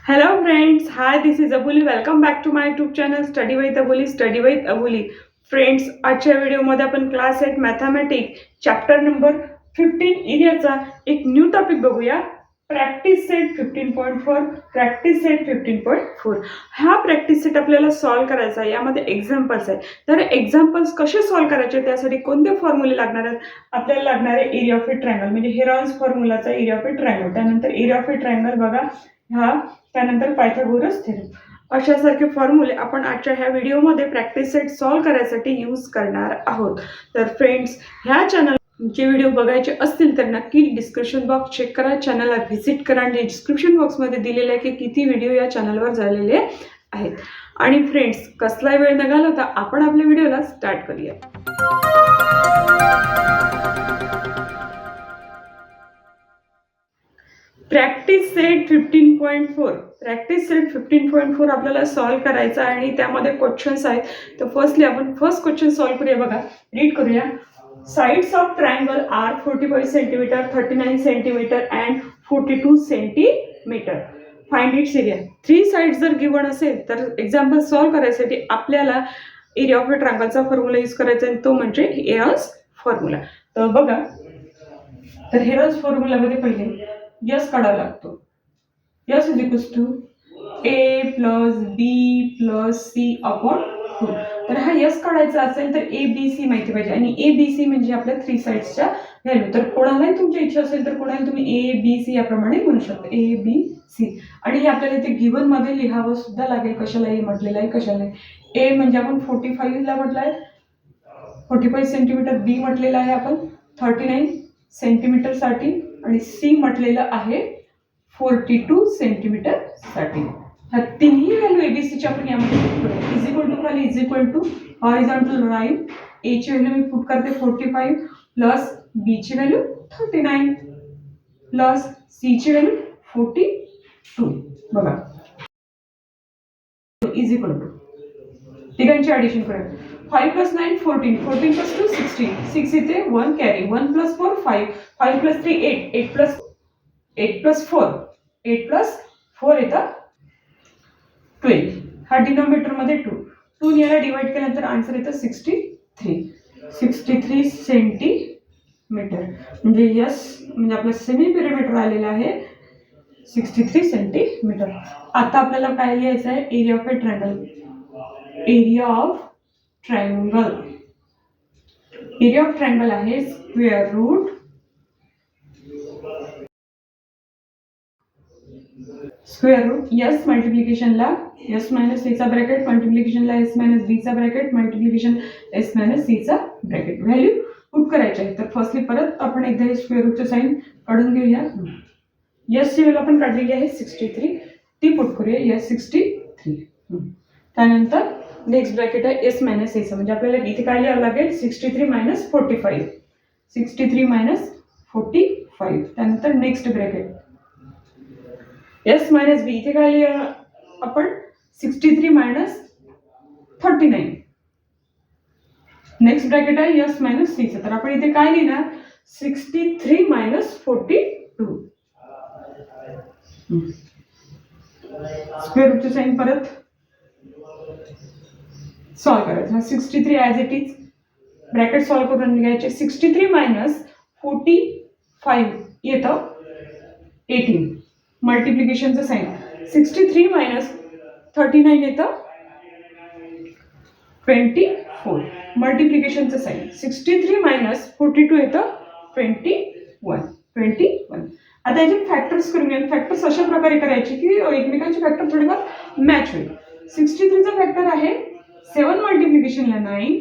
Hello friends, hi, this is Abuli. Welcome back to my YouTube channel Study with Abuli, Study with Abuli. Friends, आजच्या व्हिडिओमध्ये आपण class 8 mathematics chapter number 15 एरियाचा एक new topic बघूया. Practice set 15.4. Practice set 15.4 हा practice set आपल्याला solve करायचा आहे. यामध्ये एक्झाम्पल्स आहे. तर एक्झाम्पल्स कसे सॉल्व्ह करायचे, त्यासाठी कोणते फॉर्म्युले लागणार आहेत? आपल्याला लागणार आहे एरिया ऑफ ए ट्रायंगल, म्हणजे हेरॉन्स फॉर्म्युलाचा एरिया ऑफ ए ट्रायंगल. त्यानंतर एरिया ऑफ ए ट्रायंगल बघा हा, त्यानंतर पायथागोरस थेरम. अशासारखे फॉर्म्युले आपण आजच्या ह्या व्हिडिओमध्ये प्रॅक्टिस सेट सॉल्व्ह करण्यासाठी यूज करणार आहोत. तर फ्रेंड्स, ह्या चॅनलचे व्हिडिओ बघायचे असतील तर नक्की डिस्क्रिप्शन बॉक्स चेक करा, चॅनलला व्हिजिट करा आणि डिस्क्रिप्शन बॉक्समध्ये दिलेले आहे की किती व्हिडिओ या चॅनलवर झालेले आहेत. आणि फ्रेंड्स, कसलाही वेळ न घालवता आपण आपल्या व्हिडिओला स्टार्ट करूया. Practice set 15.4. प्रॅक्टिस सेट 15.4 आपल्याला सॉल्व्ह करायचा आहे आणि त्यामध्ये क्वेश्चन्स आहेत. तर फर्स्टली आपण फर्स्ट क्वेश्चन सॉल्व्ह करूया. बघा, रीड करूया. Sides of triangle are 45 centimetre, 39 centimetre and 42 centimetre. Find its area. 3 sides जर गिवन असेल तर एक्झाम्पल सॉल्व्ह करायसाठी आपल्याला एरिया ऑफ अ ट्रायंगलचा फॉर्म्युला यूज करायचा आहे, तो म्हणजे हेरॉन्स फॉर्म्युला. तर बघा, तर हेरॉन्स फॉर्म्युलामध्ये पहिले यस काढावा लागतो. S is equals to A plus B plus C upon 2. तर हा यस काढायचा असेल तर ए बी सी माहिती पाहिजे, आणि ए बी सी म्हणजे आपल्या 3 साइड्सच्या व्हॅल्यू. तर कोणालाही तुमची इच्छा असेल तर कोणाला तुम्ही ए बी सी याप्रमाणे म्हणू शकता, ए बी सी. आणि हे आपल्याला इथे गिवन मध्ये लिहावं सुद्धा लागेल. कशाला ए म्हटलेलं आहे, कशाला ए म्हणजे आपण 45ला म्हटलं आहे, 45 सेंटीमीटर. बी म्हटलेलं आहे आपण 39 सेंटीमीटर साठी, आणि सी म्हटलेलं आहे 42 सेंटीमीटर साठी. ह्या तिन्ही व्हॅल्यू एबीसीची आपण यामध्ये पुट करूया. इज इक्वल टू खाली is equal to horizontal line. A ची व्हॅल्यू मी पुट करते 45 प्लस बी ची व्हॅल्यू 39 प्लस सी ची व्हॅल्यू 42. बघा, इज इक्वल टू तिघांची ऍडिशन करूया. 5 प्लस 9 14, 14 प्लस 2 16, 6 इथे 1 carry, 1 plus 4 5, 5 plus 3 8, 8 plus 4 8 plus 4 येतं 12. हा डिनॉमिनेटर मध्ये 2 याला डिवाइड केल्यानंतर आन्सर येतं 63 सेंटीमीटर. म्हणजे यस म्हणजे आपलं सेमी पिरिमीटर आलेलं आहे 63 सेंटीमीटर. आता आपल्याला काय लिहायचं आहे? Area of a triangle. Area of triangle. Area of triangle आहे स्क्वेअर रूट एस मल्टिप्लिकेशनला एस मायनस सी चा ब्रॅकेट, मल्टिप्लिकेशनला एस मायनस बी चा bracket, multiplication S minus C चा ब्रॅकेट. व्हॅल्यू पुट करायची आहे. तर फर्स्टली परत आपण एकदा हे स्क्वेअर रूटचं साईन काढून घेऊया. एस ची व्हॅल्यू आपण काढलेली आहे 63, ती पुट करूया एस 63. त्यानंतर नेक्स्ट ब्रॅकेट आहे एस मायनस एचा, म्हणजे आपल्याला इथे काय लिहावं लागेल 63 मायनस 45, 63 मायनस 45. त्यानंतर नेक्स्ट ब्रॅकेट एस मायनस बी, इथे काय लिहा आपण 63 मायनस 39. नेक्स्ट ब्रॅकेट आहे एस मायनस सी चा, तर आपण इथे काय लिहिणार 63 मायनस 42. स्क्वेअर रूटचे साइन परत सॉल्व करायचं. 63 as it is bracket solve करून घ्यायचे. 63 मायनस 45 येतं 18. मल्टिप्लिकेशनचं साइन 63 मायनस 39 येतं 24. मल्टिप्लिकेशनचं साइन 63 मायनस 42 येतं 21. आता याचे फॅक्टर्स करून घ्या. फॅक्टर्स अशा प्रकारे करायचे की एकमेकांचे फॅक्टर थोडेफार मॅच होईल. 63चा फॅक्टर आहे 7 मल्टिप्लिकेशनला 9,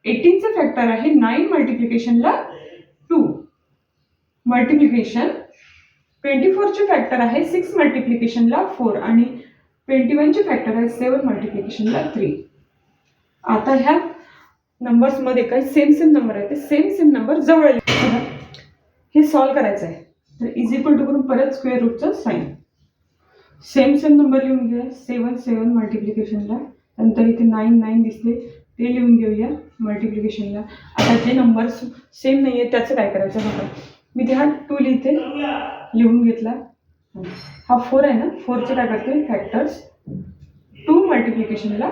18चा फॅक्टर आहे 9 मल्टिप्लिकेशनला 2, मल्टिप्लिकेशन 24चे फॅक्टर आहे 6 मल्टिप्लिकेशनला 4, आणि 21चे फॅक्टर आहे 7 मल्टिप्लिकेशनला 3. आता ह्या नंबर्स मध्ये काही सेम नंबर आहे, ते सेम नंबर जवळ हे सॉल्व करायचं आहे. तर इज इक्वल टू करून परत स्क्वेअर रूटचं साइन सेम नंबर लिहून घ्या. 7 मल्टिप्लिकेशनला, नंतर इथे 9 दिसले ते लिहून घेऊया मल्टिप्लिकेशनला. आता जे नंबर सेम नाही आहे त्याचं काय करायचं बघा. मी ते हा 2 लिहिते, लिहून घेतला. हा 4 आहे ना, 4चे काय करते फॅक्टर्स 2 मल्टिप्लिकेशनला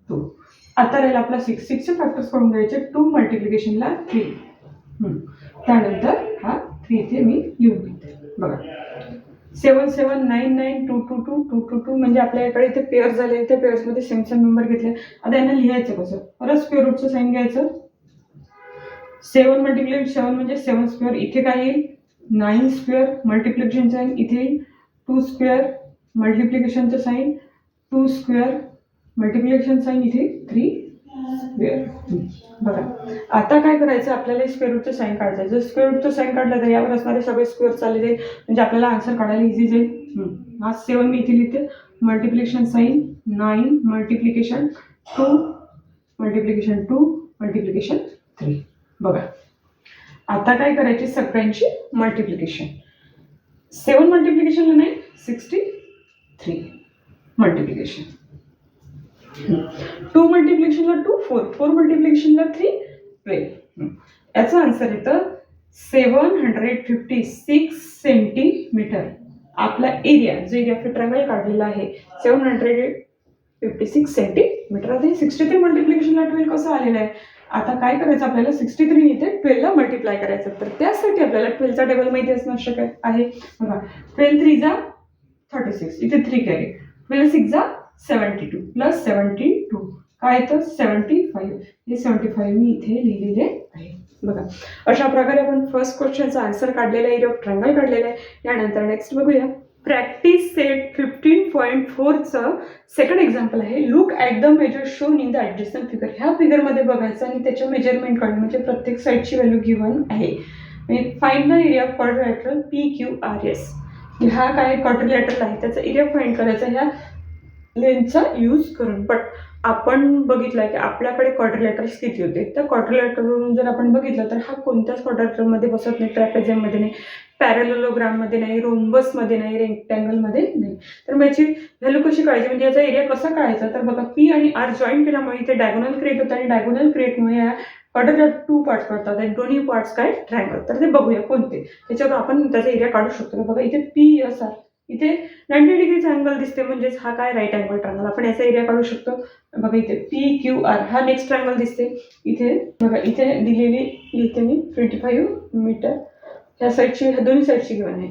2. आता राहील आपला 6चे फॅक्टर्स करून घ्यायचे 2 मल्टिप्लिकेशनला 3. त्यानंतर हा 3 इथे मी लिहून घेते. बघा 7 7 9 9 2 2 2 2 2 2 म्हणजे आपल्याकडे इथे पेअर झाले. त्या पेअर्समध्ये सेम सेम नंबर घेतले. आता यांना लिहायचं कसं, परत स्क्वेअर रूटचं साईन घ्यायचं. 7 मल्टिप्लिकेशन 7 म्हणजे 7 स्क्वेअर, इथे काय येईल 9 स्क्वेअर, मल्टिप्लिकेशन साईन इथे येईल 2 स्क्वेअर, मल्टिप्लिकेशनचं साईन 2 स्क्वेअर, मल्टिप्लिकेशन साईन इथे 3 स्क्वेअर. बघा आता काय करायचं, आपल्याला स्क्वेअर रूटचं साईन काढायचं. जर स्क्वेअर रूटचं साईन काढलं तर यावर असणारे सगळे स्क्वेअर चालले जाईल, म्हणजे आपल्याला आन्सर काढायला इझी जाईल. हा 7 मी इथे लिहिते, multiplication sign 9 multiplication 2 multiplication 2 multiplication 3. बघा आता काय करायचे, सगळ्यांची मल्टिप्लिकेशन. 7 मल्टिप्लिकेशनला नाही 63 मल्टिप्लिकेशन. 2 मल्टिप्लिकेशनला 2 4 4 मल्टिप्लिकेशनला 3 12. याचं आन्सर येतं 756 सेंटीमीटर. आपला एरिया जो एरिया ऑफ ट्रायंगल काढलेला आहे 756 सेंटीमीटर. आता 63 मल्टिप्लिकेशनला 12 कसं आलेलं आहे, आता काय करायचं आपल्याला 63 इथे 12ला मल्टिप्लाय करायचं. तर त्यासाठी आपल्याला 12चा टेबल माहिती असणं आवश्यक आहे. बघा 12 3 जा 36, इथे 3 कॅरी, 12 6 जा 72 प्लस 72 काय तर 75. हे 75 मी इथे लिहिलेले आहे. बघा अशा प्रकारे आपण फर्स्ट क्वेश्चनचा आन्सर काढलेला आहे, एरिया ऑफ ट्रायंगल काढलेला आहे. यानंतर नेक्स्ट बघूया प्रॅक्टिस सेट 15.4चं सेकंड एक्झाम्पल आहे. Look at the measure shown in the adjacent figure. ह्या फिगरमध्ये बघायचं आणि त्याच्या मेजरमेंट काढणं, म्हणजे प्रत्येक साईडची व्हॅल्यू गिव्हन आहे. Find the area of quadrilateral PQRS. हा काय क्वाड्रिलॅटरल आहे, त्याचा एरिया फाइंड करायचा ह्या लेन्थचा यूज करून. बट आपण बघितलं की आपल्याकडे क्वाड्रिलॅटर्स किती होते, त्या क्वाड्रिलॅटरवरून जर आपण बघितलं तर हा कोणत्याच क्वाड्रिलॅटरमध्ये बसत नाही, ट्रॅपेझियममध्ये नाही, पॅरलोग्राममध्ये नाही, रोम्बसमध्ये नाही, रेक्टँगलमध्ये नाही. तर मग याची व्हॅल्यू कशी काढायची, म्हणजे याचा एरिया कसा काढायचा, तर बघा P आणि R जॉईन केल्यामुळे इथे डायगोनल क्रिएट होतं आणि डायगोनल क्रिएटमुळे या क्वाड्रिलॅटर 2 पार्ट्स पडतात आणि दोन्ही पार्ट्स काय ट्रायंगल. तर ते बघूया कोणते, त्याच्यावर आपण त्याचा एरिया काढू शकतो. बघा इथे PSR, इथे 90 डिग्रीचा अँगल दिसते, म्हणजेच हा काय राईट अँगल ट्रायंगल. आपण याचा एरिया काढू शकतो. बघा इथे PQR हा नेक्स्ट ट्रायंगल दिसते. इथे बघा इथे दिलेली लिहिते मी 25 मीटर. ह्या साईडची, ह्या दोन्ही साईडची गिवन आहे.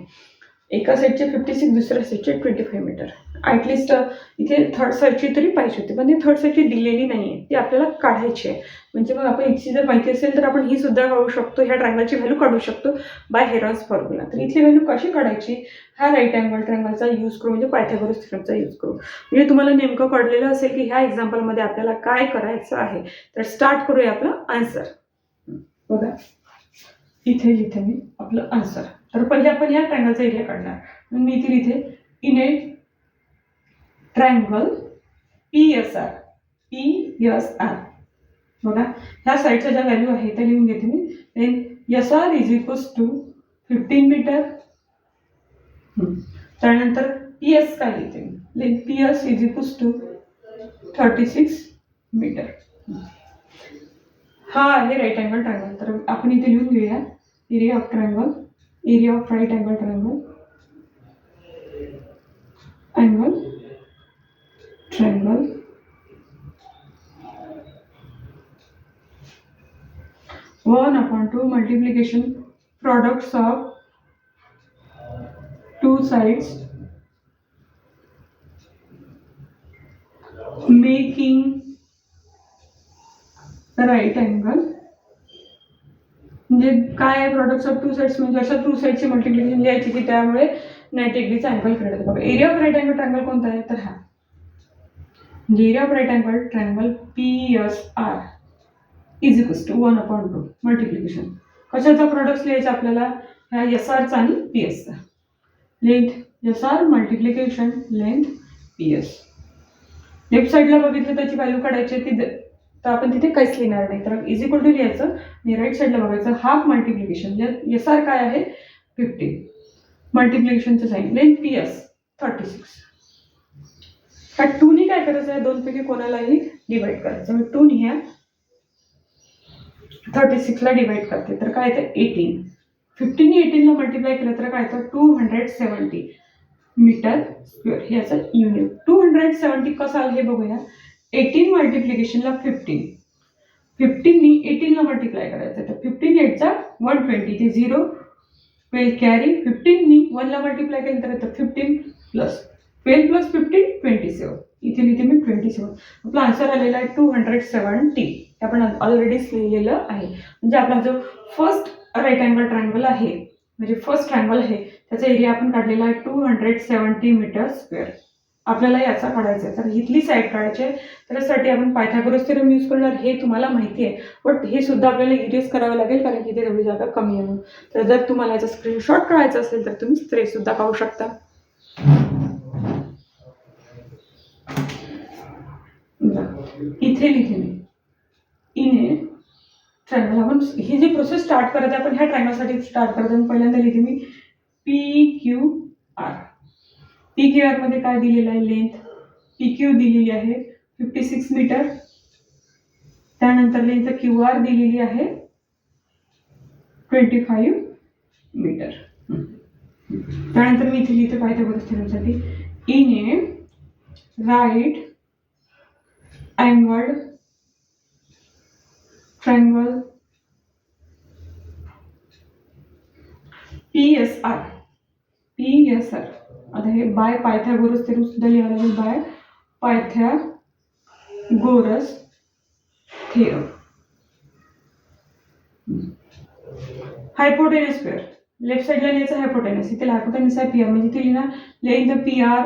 एका साईडचे 56, दुसऱ्या साईडचे 25 मीटर. ॲटलिस्ट इथे थर्ड साईडची तरी पाहिजे होती, पण ती थर्ड साईडची दिलेली नाही आहे, ती आपल्याला काढायची आहे. म्हणजे मग आपण इथची जर माहिती असेल तर आपण ही सुद्धा काढू शकतो, ह्या ट्रायंगलची व्हॅल्यू काढू शकतो बाय हेरॉन्स फॉर्म्युला. तर इथली व्हॅल्यू कशी काढायची, हा राईट अँगल ट्रायंगलचा यूज करू, म्हणजे पायथागोरस थेरमचा यूज करू. म्हणजे तुम्हाला नेमकं कळलेलं असेल की ह्या एक्झाम्पलमध्ये आपल्याला काय करायचं आहे. तर स्टार्ट करूया आपलं आन्सर. बघा इथे लिहिते मी आपलं आन्सर. तर पहिले आपण या ट्रायंगलचा एरिया काढणार. मी इथे लिहिते इन ए ट्रायंगल PSR. बघा ह्या साईडच्या ज्या व्हॅल्यू आहे त्या लिहून घेते मी. Then SR is equals to 15 metre. त्यानंतर PS काय लिहिते मी, then PS is equals to 36 metre. हा आहे राईट अँगल ट्रायंगल. तर आपण इथे लिहून घेऊया area of triangle, area of right angle triangle, angle triangle 1/2 multiplication products of two sides making right angle. म्हणजे काय प्रोडक्ट्स ऑफ टू साइड्स, म्हणजे अशा टू साइडची मल्टिप्लिकेशन लिहायची की त्यामुळे 90 डिग्रीचा अँगल क्रिएट होतो. बघा area of right angle triangle कोणता आहे, तर हा म्हणजे area of right angle triangle PSR is equals to 1/2 multiplication. कशाचा प्रोडक्ट्स लिहायचा आपल्याला, ह्या SRचा आणि PSचा. Length SR multiplication length PS. Left साईडला बघितलं त्याची व्हॅल्यू काढायची ती, तर आपण तिथे काहीच लिहिणार नाही, तर इज इक्वल टू लिहायचं आणि राईट साईडला बघायचं हाफ मल्टिप्लिकेशन. SR काय आहे 15, मल्टिप्लिकेशनचं साईन, लेंथ PS 36. ह्या 2नी काय करायचं आहे, दोनपैकी कोणालाही डिवाइड करायचं. मग 2 ह्या 36ला डिवाइड करते तर काय येतं 18. 15 नी 18ला मल्टिप्लाय केलं तर काय येतं 270. मीटर स्क्वेअर हे याचं युनिट. 270 कसं आलं हे बघूया. 18 मल्टिप्लिकेशनला 15नी 18ला मल्टिप्लाय करायचं. तर 15 8चा 120 ते 0 विल कॅरी. 15नी 1ला मल्टिप्लाय केलं तर येतं 15 प्लस 12 प्लस 15 27. इथे लिहिते मी 27. आपला आन्सर आलेला आहे 270. आपण ऑलरेडीच लिहिलेलं आहे. म्हणजे आपला जो फर्स्ट राईट अँगल ट्रायंगल आहे, म्हणजे फर्स्ट ट्रायंगल आहे, त्याचा एरिया आपण काढलेला आहे 270 मीटर स्क्वेअर. आपल्याला याचा काढायचा आहे. तर इथली साईड काढायची आहे. त्यासाठी आपण पायथागोरस थेरम यूज करणार. हे तुम्हाला माहिती आहे, बट हे सुद्धा आपल्याला इरेज करावं लागेल कारण की इथे थोडी जागा कमी आहे म्हणून. तर जर तुम्हाला याचा स्क्रीनशॉट काढायचा असेल तर तुम्ही ते सुद्धा काढू शकता. इथे लिहिले मी इने ट्रायंगल. आपण ही जी प्रोसेस स्टार्ट करत आहे आपण ह्या ट्रायंगलसाठी स्टार्ट करत आहे. पहिल्यांदा लिहिते मी PQR. PQR मध्ये काय दिलेलं आहे, लेंथ PQ दिलेली आहे 56 मीटर. त्यानंतर लेंथ QR दिलेली आहे 25 मीटर. त्यानंतर मी इथे लिहिते पायथागोरस थेरमसाठी इने राईट अँगल्ड ट्रायंगल PSR. आता हे बाय पायथागोरस थेरम सुद्धा लिहायला लागेल. Bye Pythagoras theorem. Hypotenuse square left साईडला लिहायचं हायपोटेनस. इथे हायपोटेनस आहे PR, म्हणजे इथे लिहिणार length PR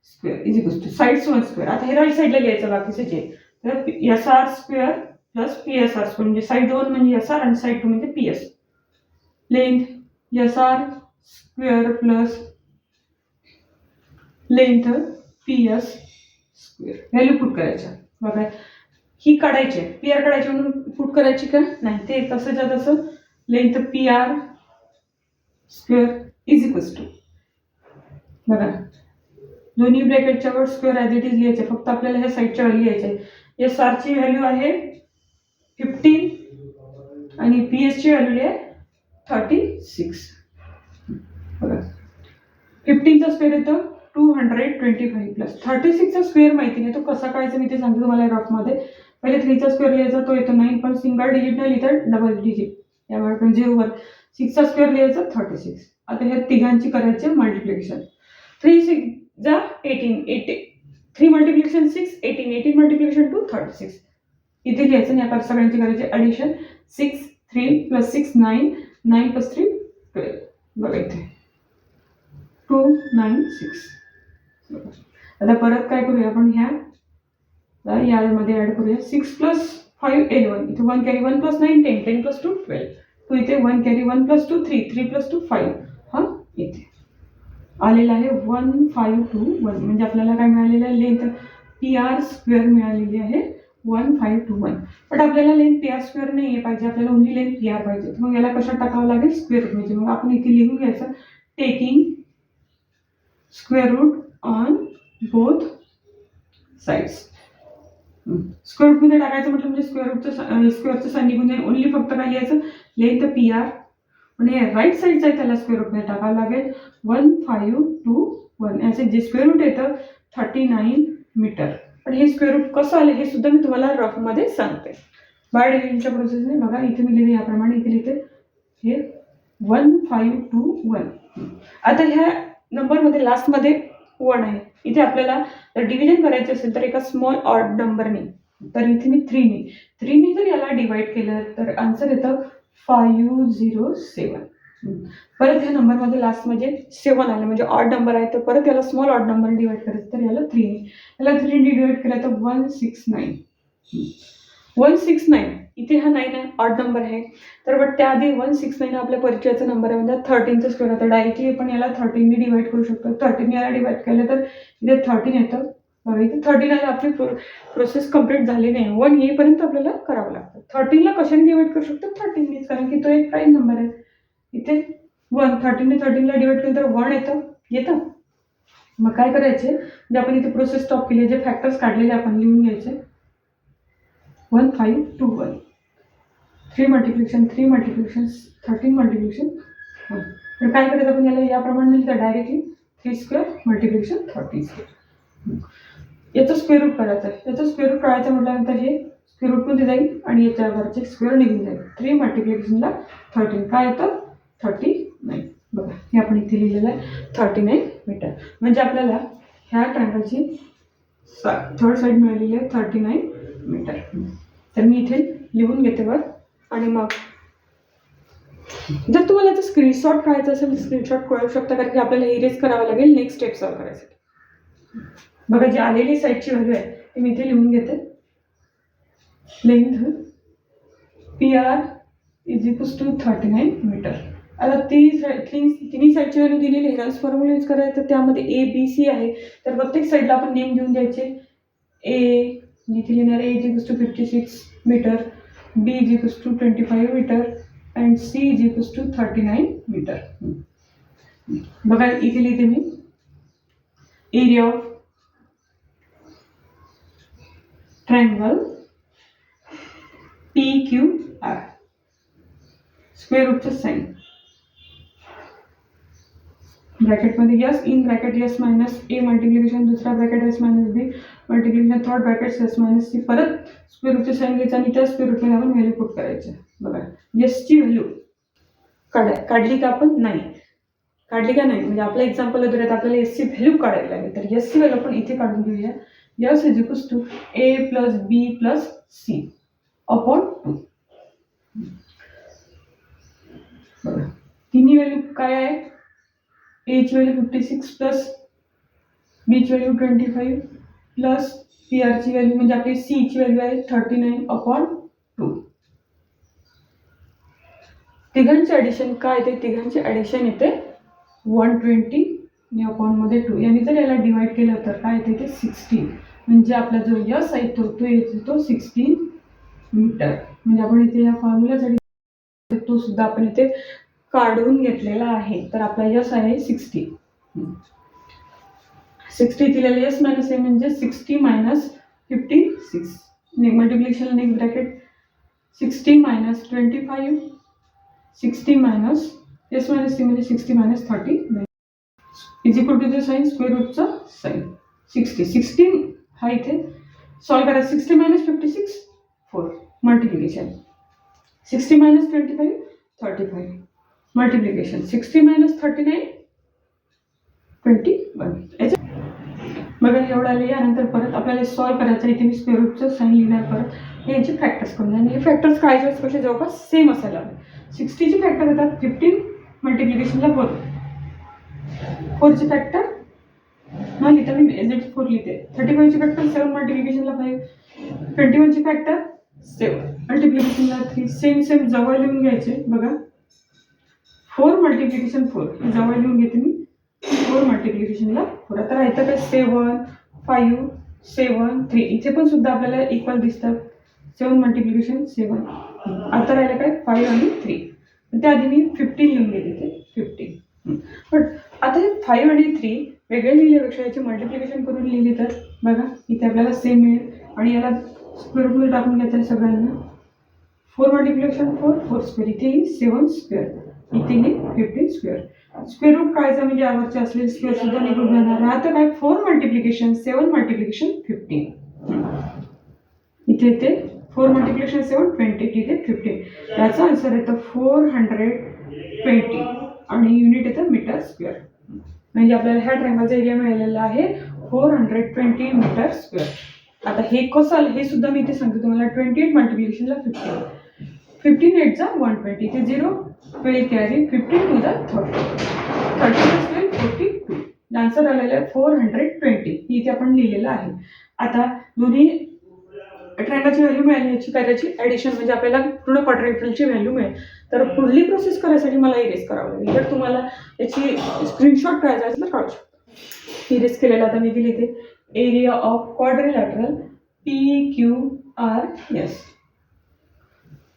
square is equals two sides 1 square. आता हे राईट साईडला लिहायचं बाकीचे जे. तर SR square plus PSR square, म्हणजे साईड 1 म्हणजे SR आणि साईड 2 म्हणजे PS. Length SR square plus length PS square. Value put करायच्या. बघा ही काढायची, PR काढायची म्हणून पुट करायची का नाही, ते तसंच्या तसं length PR square is equals to. बघा दोन्ही ब्रॅकेटच्या वर स्क्वेअर ॲज इट इज लिहायचे. फक्त आपल्याला ह्या साईडच्या व्हॅल्यू लिहायचे. SR ची व्हॅल्यू आहे 15 आणि PS ची व्हॅल्यू आहे 36. बघा 15चा स्क्वेअर येतो 225 प्लस 36चा स्क्वेअर माहिती नाही तो कसा काढायचा मी ते सांगते तुम्हाला रफमध्ये. पहिले 3चा स्क्वेअर लिहायचा तो येतो 9, पण सिंगल डिजिट नाही लिहिता डबल डिजिट. यावर पण 0 6चा स्क्वेअर लिहायचा 36. आता ह्या तिघांची करायचे मल्टिप्लिकेशन. 3 6 जा 18 3 मल्टिप्लिकेशन 6 18 मल्टिप्लिकेशन 2 36. इथे लिहायचं आणि आपण सगळ्यांची करायची ॲडिशन. 6 3 plus 6 9 9 plus 3 12. बघा इथे 296. आता परत काय करूया आपण ह्या यामध्ये ॲड करूया. 6 प्लस 5 11. इथे 1 कॅरी 1 प्लस 9 10 10 प्लस 2 12. तो इथे 1 कॅरी 1 प्लस 2 3 3 प्लस 2 5. हा इथे आलेला आहे 1521. म्हणजे आपल्याला काय मिळालेलं आहे, लेंथ PR स्क्वेअर मिळालेली आहे 1521. पण आपल्याला लेंथ PR स्क्वेअर नाही आहे पाहिजे, आपल्याला ओनली लेंथ PR पाहिजे. मग याला कशात टाकावं लागेल, स्क्वेअर रूट मध्ये. मग आपण इथे लिहून घ्यायचं taking square root on both sides. Square root मध्ये टाकायचं म्हटलं म्हणजे स्क्वेअरचं साइन निघून जाईल. ओनली फक्त काय लिहायचं, लेंथ PR म्हणजे राईट साईडचं आहे त्याला स्क्वेअर रूट मध्ये टाकावं लागेल 1521. याचे जे स्क्वेअर रूट येतं 39 मीटर. पण हे स्क्वेअर रूट कसं आलं हे सुद्धा मी तुम्हाला रफमध्ये सांगते बाय डिव्हिजनच्या प्रोसेसने. बघा इथे मी लिहिले याप्रमाणे. इथे लिहिते हे 1521. आता ह्या नंबरमध्ये लास्टमध्ये 1 आहे. इथे आपल्याला जर डिव्हिजन करायचं असेल तर एका स्मॉल ऑड नंबरने, तर इथे मी 3ने जर याला डिवाइड केलं तर आन्सर येतं 507. परत ह्या नंबरमध्ये लास्टमध्ये 7 आलं म्हणजे ऑड नंबर आहे, तर परत याला स्मॉल ऑड नंबर डिवाइड करायचं तर याला 3ने डिवाइड केलं तर 169. 169 इथे हा 9 आहे, ऑड नंबर आहे. तर बट त्याआधी 169 आपल्या परिचयाचा नंबर आहे, म्हणजे 13चा स्क्वेअर होता. डायरेक्टली आपण याला 13ने डिवाइड करू शकतो. 13 याला डिवाइड केलं तर इथे 13 येतं. इथे 13 आलं. आपली प्रोसेस कंप्लीट झाली नाही. 1 येईपर्यंत आपल्याला करावं लागतं. 13ला कशाने डिवाइड करू शकतो, 13नेच, कारण की तो एक प्राईम नंबर आहे. इथे 1 13ने 13ला डिवाइड केलं तर 1 येतं. मग काय करायचे, म्हणजे आपण इथे प्रोसेस स्टॉप केली. जे फॅक्टर्स काढलेले आपण लिहून घ्यायचे. 1521 3 मल्टिप्लिकेशन 13 मल्टिप्लिकेशन 1. तर काय करायचं आपण याला याप्रमाणे लिहिलं डायरेक्टली 3 स्क्वेअर मल्टिप्लिकेशन 30 स्क्वेअर. याचं स्क्वेअर रूट काढायचं आहे. याचं स्क्वेअर रूट काढायचं म्हटल्यानंतर हे स्क्वेअर रूटमध्ये जाईल आणि याच्यावरचे स्क्वेअर निघून जाईल. 3 मल्टिप्लिकेशनला 13 काय येतं 39. बघा हे आपण इथे लिहिलेलं आहे 39 मीटर. म्हणजे आपल्याला ह्या ट्रायंगलची थर्ड साईड मिळालेली आहे 39 मीटर. तर मी इथे लिहून घेते वर आणि मग जर तुम्हाला याचा स्क्रीनशॉट काढायचा असेल स्क्रीनशॉट काढू शकता, कारण की आपल्याला इरेज करावं लागेल नेक्स्ट स्टेप सॉल्व करायसाठी. बघा जी आलेली साईडची व्हॅल्यू आहे ती मी इथे लिहून घेते. Length PR is equals to 39 metre. आता तिन्ही साईडची व्हॅल्यू दिलेली हेरल्स फॉर्म्युला यूज करायचं. त्यामध्ये ABC आहे तर प्रत्येक साईडला आपण नेम देऊन द्यायचे. A इथे लिहिणार A is equals to 56 metre, B is equals to 25 metre and C is equals to 39 metre. बघा इथे लिहिते मी area of triangle PQR. Square रूटचं साइन ब्रॅकेटमध्ये S in bracket S minus A multiplication, दुसरा bracket S minus B multiplication, third bracket S minus C. परत square रूटचे sign घ्यायचं आणि त्या स्क्वेअर रूटमध्ये आपण व्हॅल्यू पुट करायचे. बघा यसची व्हॅल्यू काढली का आपण नाही काढली का नाही म्हणजे आपलं एक्झाम्पल वगैरे आपल्याला एसची व्हॅल्यू काढायला लागेल. तर एसची व्हॅल्यू आपण इथे काढून घेऊया. S is equals to A plus B plus C upon 2. बघा तिन्ही व्हॅल्यू काय आहे. A ची व्हॅल्यू 56 प्लस B ची व्हॅल्यू 25 प्लस PR ची व्हॅल्यू म्हणजे आपली C ची व्हॅल्यू आहे 39 अपॉन 2. तिघांचे ॲडिशन काय येते तिघांचे ॲडिशन येते 120 आणि अपॉनमध्ये 2 यांनी जर याला डिवाइड केलं तर काय येते ते 16. म्हणजे आपला जो यस आहे तो येतो 16 मीटर. म्हणजे आपण इथे या फॉर्म्युल्यासाठी तो सुद्धा आपण इथे काढून घेतलेला आहे. तर आपला यस आहे 60. 60 दिलेलं यस मायनस ए म्हणजे 60 minus 56. Multiplication next bracket 60 minus 25 60 minus S minus C म्हणजे 60 minus 39 is equal to the sign square रूटचा साइन 16 हा इथे सॉल्व करा. 60 minus 56 4 multiplication 60 minus 25 35 multiplication 60 minus 39 21. बघा एवढं आले. यानंतर परत आपल्याला सॉल्व करायचं आहे. इथे मी स्क्वेअर रूटचं साइन लिहिणार. परत हे यांचे फॅक्टर्स करून आणि हे फॅक्टर्स काढायचे स्पेशल जवळपास सेम असायला हवे. 60चे फॅक्टर येतात 15 मल्टिप्लिकेशनला 4 4चे फॅक्टर न लिहिता मी Z4 लिहिते. 35चे फॅक्टर 7 मल्टिप्लिकेशनला 5 21चे फॅक्टर 7 मल्टिप्लिकेशनला 3 सेम जवळ लिहून घ्यायचे. बघा 4 मल्टिप्लिकेशन 4 जवळ लिहून घेते मी 4 मल्टिप्लिकेशनला 4. आता राहतं काय 7 5 7 3 इथे पण सुद्धा आपल्याला इक्वल दिसतात. 7 मल्टिप्लिकेशन 7 आता राहिलं काय 5 आणि 3. त्याआधी मी 15 लिहून घेते ते 15. पण आता हे 5 आणि 3 वेगळे लिहिल्यापेक्षा याचे मल्टिप्लिकेशन करून लिहिली तर बघा इथे आपल्याला सेम मिळेल. आणि याला स्क्वेअर रूटमध्ये टाकून घ्यायचं आहे सगळ्यांना. 4 मल्टिप्लिकेशन 4 स्क्वेअर इथेही 7 स्क्वेअर इथेही 15 स्क्वेअर. स्क्वेअर रूट काढायचा म्हणजे यावरचे असलेले स्क्वेअर सुद्धा निघून जाणार. आता काय 4 मल्टिप्लिकेशन 7 मल्टिप्लिकेशन 15 इथे 4 मल्टिप्लिकेशन 7 20 इथे 15. याचा आन्सर येतं 420 आणि युनिट येतं मीटर स्क्वेअर. म्हणजे आपल्याला ह्या ट्रायंगलचा एरिया मिळालेला आहे 420 मीटर स्क्वेअर. आता हे कसं आलं हे सुद्धा मी इथे सांगते तुम्हाला. 28 मल्टिप्लिकेशनला 15 15 8 120 इथे 0 12 कॅरी 15 टू 30 30 42. आन्सर आलेला आहे 420. इथे आपण लिहिलेलं आहे. आता दोन्ही ट्रायंगलची व्हॅल्यू मिळाली याची करायची ॲडिशन म्हणजे आपल्याला पूर्ण क्वाड्रॅंगलची व्हॅल्यू मिळेल. तर पुढली प्रोसेस करायसाठी मला इरेज करावं लागेल. जर तुम्हाला याची स्क्रीनशॉट काढायचा असेल तर काढू शकतो. इरेज केलेला आता मी दिली ते एरिया ऑफ क्वाड्रिलॅटरल PQRS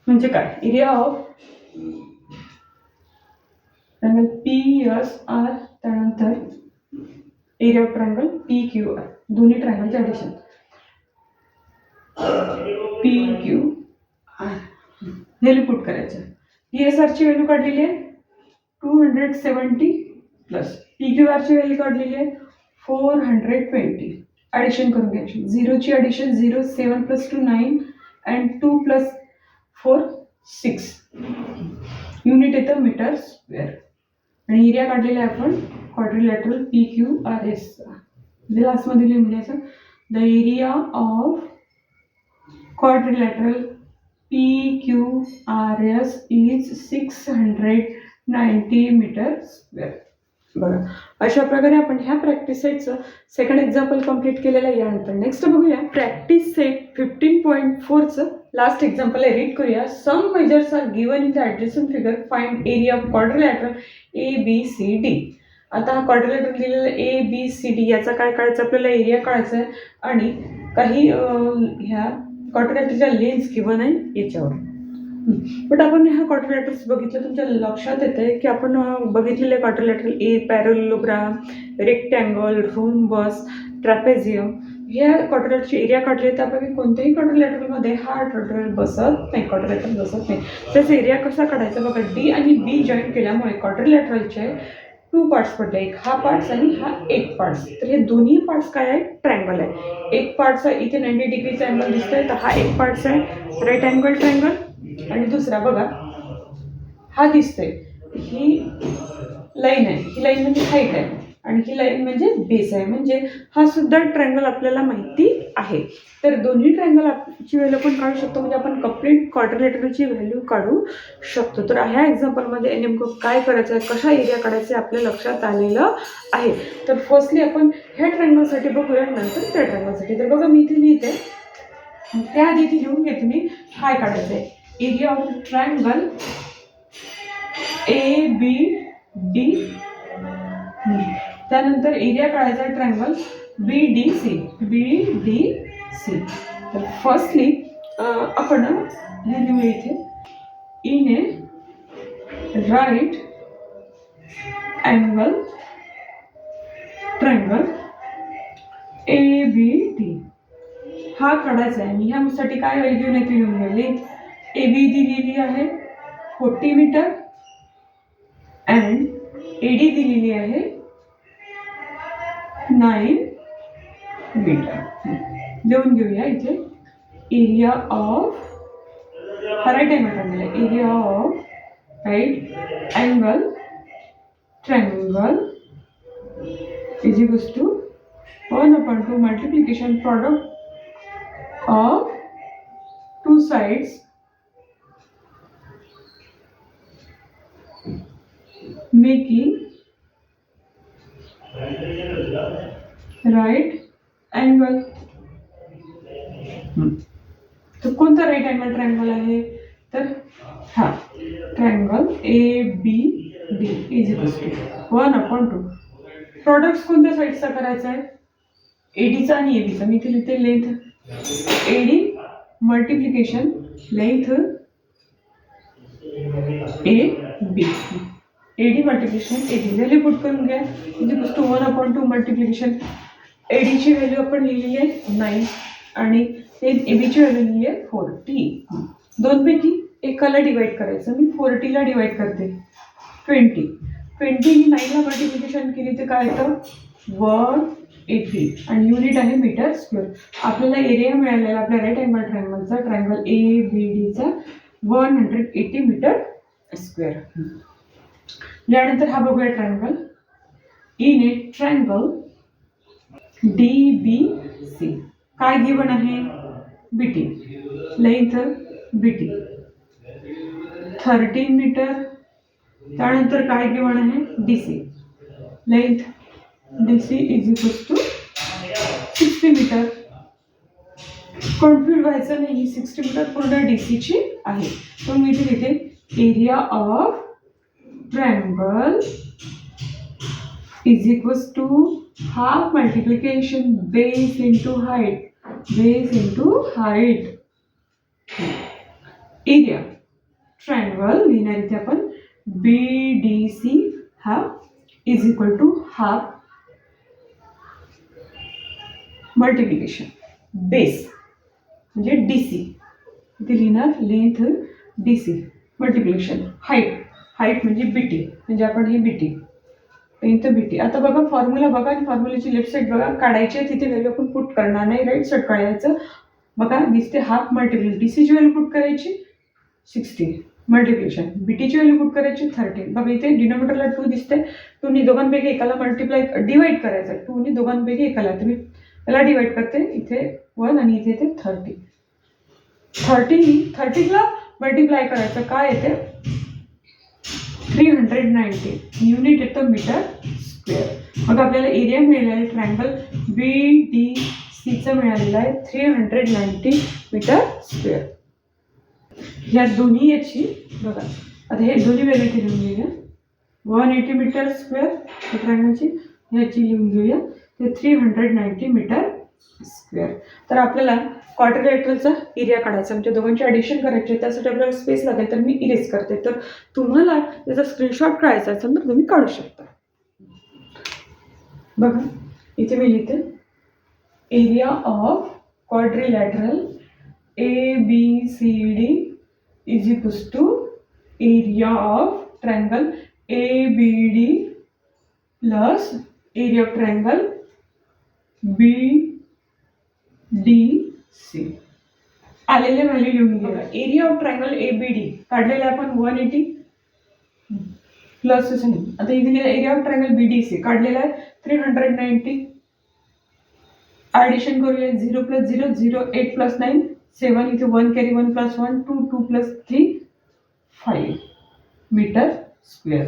म्हणजे काय एरिया ऑफ ट्रायंगल PSR त्यानंतर एरिया ऑफ ट्रायंगल PQR दोन्ही ट्रायंगलचे ॲडिशन PQR व्हॅल्यू पुट करायचं. PSR ची व्हॅल्यू काढलेली आहे 270 प्लस PQRची व्हॅल्यू काढलेली आहे 420. ॲडिशन करून घ्यायची. 0ची ॲडिशन 0, 7 + 2 9 अँड 2 + 4 6. युनिट येतं मीटर स्क्वेअर. आणि एरिया काढलेला आहे आपण क्वाड्रिलॅटरल PQRS. म्हणजे लास्टमध्ये लिहून घ्यायचं. The area of quadrilateral PQRS is 690 metre square. बघा, अशा प्रकारे आपण ह्या प्रॅक्टिस सेटचं सेकंड एक्झाम्पल कंप्लीट केलेलं आहे. यानंतर नेक्स्ट बघूया प्रॅक्टिस सेट 15.4चं लास्ट एक्झाम्पल आहे. रीड करूया. Some measures are given in the adjacent figure. Find area of quadrilateral ABCD. आता हा क्वाड्रिलॅटरल दिलेला ABCD याचा काय काढायचं आपल्याला, एरिया काढायचा आहे आणि काही ह्या क्वाड्रिलॅटरच्या लेन्स गिवन आहे याच्यावर. बट आपण ह्या क्वाड्रिलॅटर्स बघितलं, तुमच्या लक्षात येत आहे की आपण बघितलेले quadrilateral parallelogram, rectangle, rhombus, trapezium ह्या क्वाड्रिलॅटरची एरिया काढली. त्यापैकी कोणत्याही क्वाड्रिलॅटरलमध्ये हा क्वाड्रिलॅटर बसत नाही. त्याचा एरिया कसा काढायचा बघा. D आणि B जॉईन केल्यामुळे क्वाड्रिलॅटरलचे 2 पार्ट्स पडले. एक हा पार्ट्स आणि हा एक पार्ट्स. तर हे दोन्ही पार्ट्स काय आहे, ट्रायंगल आहे. एक पार्ट्स आहे इथे 90 डिग्रीचा अँगल दिसतोय, तर हा एक पार्ट्स आहे राईट अँगल ट्रायंगल. आणि दुसरा बघा हा दिसतोय, ही लाईन आहे, ही लाईन म्हणजे हाईट आहे आणि ही लाईन म्हणजे बेस आहे. म्हणजे हा सुद्धा ट्रायंगल आपल्याला माहिती आहे. तर दोन्ही ट्रायंगलची व्हॅल्यू पण काढू शकतो. म्हणजे आपण कंप्लीट क्वाड्रिलॅटरलची व्हॅल्यू काढू शकतो. तर ह्या एक्झाम्पलमध्ये नेमकं काय करायचं आहे, कशा एरिया काढायचे आपल्या लक्षात आलेलं आहे. तर फर्स्टली आपण ह्या ट्रायंगलसाठी बघूया, नंतर त्या ट्रायंगलसाठी. तर बघा मी इथे लिहिते, त्याआधी इथे लिहून घेते मी काय काढायचं आहे. Area of triangle ABD. त्यानंतर एरिया काढायचा आहे ट्रायंगल BDC. तर फर्स्टली आपण हे लिहूया इथे, in a right angle triangle ABD हा काढायचा आहे. आणि ह्यासाठी काय व्हॅल्यू घेऊन येते लिहून घ्यायला. ABD दिलेली आहे 40 मीटर अँड AD दिलेली आहे 9 मीटर. लिहून घेऊया इथे. एरिया ऑफ हा राईट अँगल ट्रायंगल आहे. Area of right angle triangle is equals to 1/2 multiplication product of 2 sides making right angle. तर कोणता राईट अँगल ट्रायंगल आहे, तर हा triangle ABD is equals to 1/2. Products कोणत्या साईडचा करायचा आहे, ADचा आणि ABचा. मी इथे लिहिते length AD multiplication length AB. AD multiplication AD value put करून घ्या. इज इक्वल्स टू 1/2 मल्टिप्लिकेशन ADची व्हॅल्यू आपण लिहिलेली आहे 9 आणि ABची व्हॅल्यू लिहिली आहे 40. दोनपैकी एकाला डिवाइड करायचं. मी 40ला डिवाइड करते 20. 20 9ला मल्टिप्लिकेशन केली तर काय येतं 180 आणि युनिट आहे मीटर स्क्वेअर. आपल्याला एरिया मिळालेला आपल्या राईट अँगल ट्रायंगलचा ट्रायंगल ABDचा 180 मीटर स्क्वेअर. यानंतर हा बघूया triangle in a triangle DBC. काय गिवन आहे, BT लेंथ BT 13 मीटर. त्यानंतर काय गिवन आहे DC length DC is equals to 60 metre. Confuse व्हायचं नाही, 60 मीटर पूर्ण DCची आहे. तर मी इथे लिहिते area of triangle is equals to half multiplication base into height. Area triangle लिहिणार इथे आपण BDC हा is equal to half multiplication base म्हणजे DC. इथे लिहिणार लेंथ DC मल्टिप्लिकेशन हाईट म्हणजे BT म्हणजे आपण हे BT इथं बीटी. आता बघा फॉर्म्युला बघा आणि फॉर्म्युलाची लेफ्ट साईड बघा, काढायची आहे तिथे व्हॅल्यू आपण पुट करणार नाही, राईट साईड काढायचं. बघा दिसते हाफ मल्टिप्लिकेशन, डीसीची व्हॅल्यू पुट करायची 60 मल्टिप्लिकेशन, बीटीची व्हॅल्यू पुट करायची 13. बघा इथे डिनोमिनेटरला 2 दिसते, 2नी दोघांपैकी एकाला मल्टिप्लाय डिवाइड करायचं, 2नी दोघांपैकी एकाला, तुम्ही याला डिवाइड करते, इथे 1 आणि इथे 30. 30ला मल्टिप्लाय करायचं, काय येते 390 युनिट येतं मीटर स्क्वेअर. मग आपल्याला एरिया मिळालेला आहे ट्रायंगल BDCचा मिळालेला आहे 390 मीटर स्क्वेअर. ह्या दोन्ही याची बघा, आता हे दोन्ही वेगळे लिहून घेऊया. 180 मीटर स्क्वेअर ट्रायंगलची, ह्याची लिहून घेऊया ते 390 मीटर स्क्वेअर. तर आपल्याला क्वाड्रिलॅटरलचा एरिया काढायचा, म्हणजे दोघांची ॲडिशन करायची, त्यासाठी आपल्याला स्पेस लागेल, तर मी इरेज करते. तर तुम्हाला त्याचा स्क्रीनशॉट काढायचा असेल तर तुम्ही काढू शकता. बघा इथे मी लिहिते area of quadrilateral ABCD is equals to area of triangle ABD plus area of triangle BDC. आलेले व्हॅल्यू लिहून घ्या. एरिया ऑफ ट्रायंगल ABD काढलेला आपण 180 प्लस नाही. आता इथे एरिया ऑफ ट्रायंगल BDC काढलेला आहे 390. ॲडिशन करूया, 0 + 0 0, 8 + 9 7, इथे 1 कॅरी 1 + 1 2 2 + 3 5 मीटर स्क्वेअर.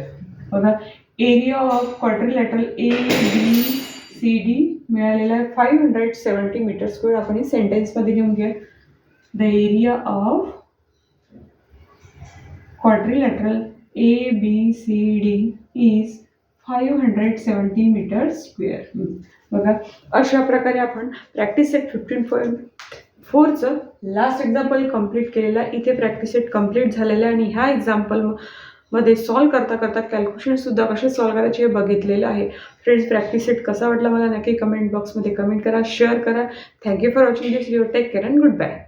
बघा एरिया ऑफ क्वाड्रिलॅटरल ABCD मिळालेला आहे 570 मीटर स्क्वेअर. आपण हे सेंटेन्समध्ये लिहून घ्या. The area of quadrilateral ABCD is 570 metre square. बघा अशा प्रकारे आपण प्रॅक्टिस सेट 15.4चं लास्ट एक्झाम्पल कंप्लीट केलेलं आहे. इथे प्रॅक्टिस सेट कंप्लीट झालेलं आहे आणि ह्या एक्झाम्पलमध्ये सॉल्व करता करता कॅल्क्युलेशनसुद्धा कसे सॉल्व करायचे हे बघितलेलं आहे. फ्रेंड्स प्रॅक्टिस सेट कसा वाटला मला नक्की कमेंट बॉक्समध्ये कमेंट करा, शेअर करा. Thank you for watching this video. Take care and good bye.